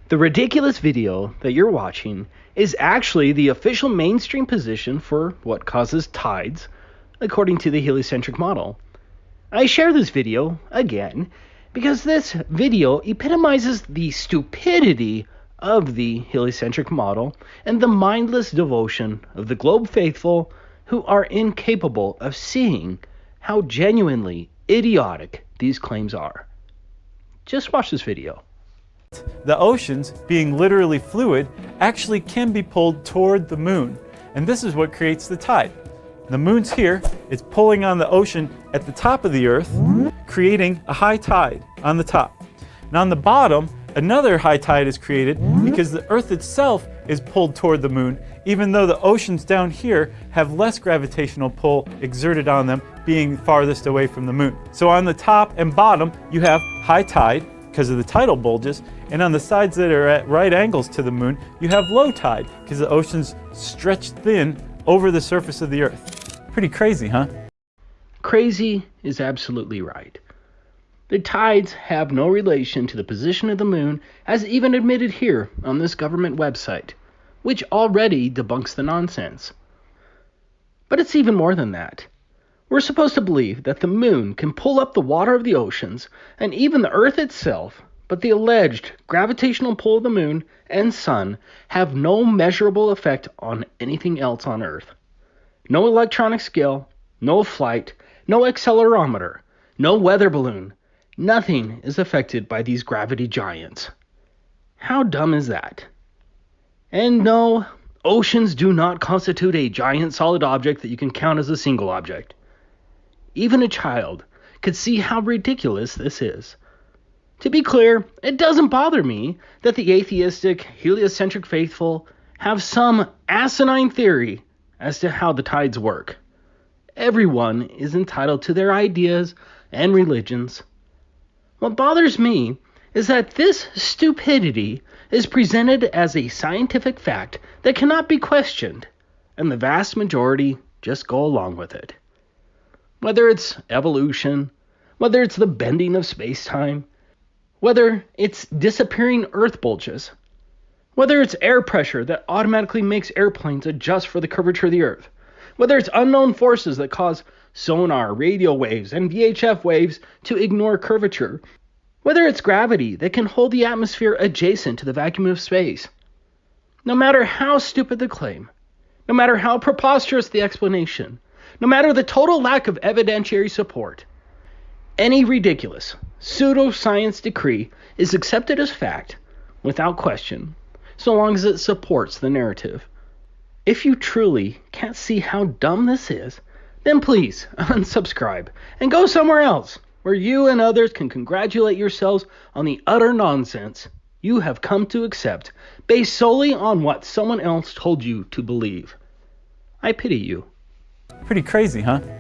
The ridiculous video that you're watching is actually the official mainstream position for what causes tides, according to the heliocentric model. I share this video, again, because this video epitomizes the stupidity of the heliocentric model and the mindless devotion of the globe faithful who are incapable of seeing how genuinely idiotic these claims are. Just watch this video. The oceans, being literally fluid, actually can be pulled toward the moon, and this is what creates the tide. The moon's here, it's pulling on the ocean at the top of the earth, creating a high tide on the top. And on the bottom, another high tide is created because the earth itself is pulled toward the moon, even though the oceans down here have less gravitational pull exerted on them, being farthest away from the moon. So on the top and bottom, you have high tide because of the tidal bulges, and on the sides that are at right angles to the moon, you have low tide because the ocean's stretched thin over the surface of the earth. Pretty crazy, huh? Crazy is absolutely right. The tides have no relation to the position of the moon, as even admitted here on this government website, which already debunks the nonsense. But it's even more than that. We're supposed to believe that the moon can pull up the water of the oceans and even the earth itself, but the alleged gravitational pull of the moon and sun have no measurable effect on anything else on earth. No electronic scale, no flight, no accelerometer, no weather balloon. Nothing is affected by these gravity giants. How dumb is that? And no, oceans do not constitute a giant solid object that you can count as a single object. Even a child could see how ridiculous this is. To be clear, it doesn't bother me that the atheistic, heliocentric faithful have some asinine theory as to how the tides work. Everyone is entitled to their ideas and religions. What bothers me is that this stupidity is presented as a scientific fact that cannot be questioned, and the vast majority just go along with it. Whether it's evolution, whether it's the bending of space-time, whether it's disappearing earth bulges, whether it's air pressure that automatically makes airplanes adjust for the curvature of the earth, whether it's unknown forces that cause sonar, radio waves, and VHF waves to ignore curvature, whether it's gravity that can hold the atmosphere adjacent to the vacuum of space. No matter how stupid the claim, no matter how preposterous the explanation, no matter the total lack of evidentiary support, any ridiculous pseudoscience decree is accepted as fact without question, so long as it supports the narrative. If you truly can't see how dumb this is, then please unsubscribe and go somewhere else where you and others can congratulate yourselves on the utter nonsense you have come to accept based solely on what someone else told you to believe. I pity you. Pretty crazy, huh?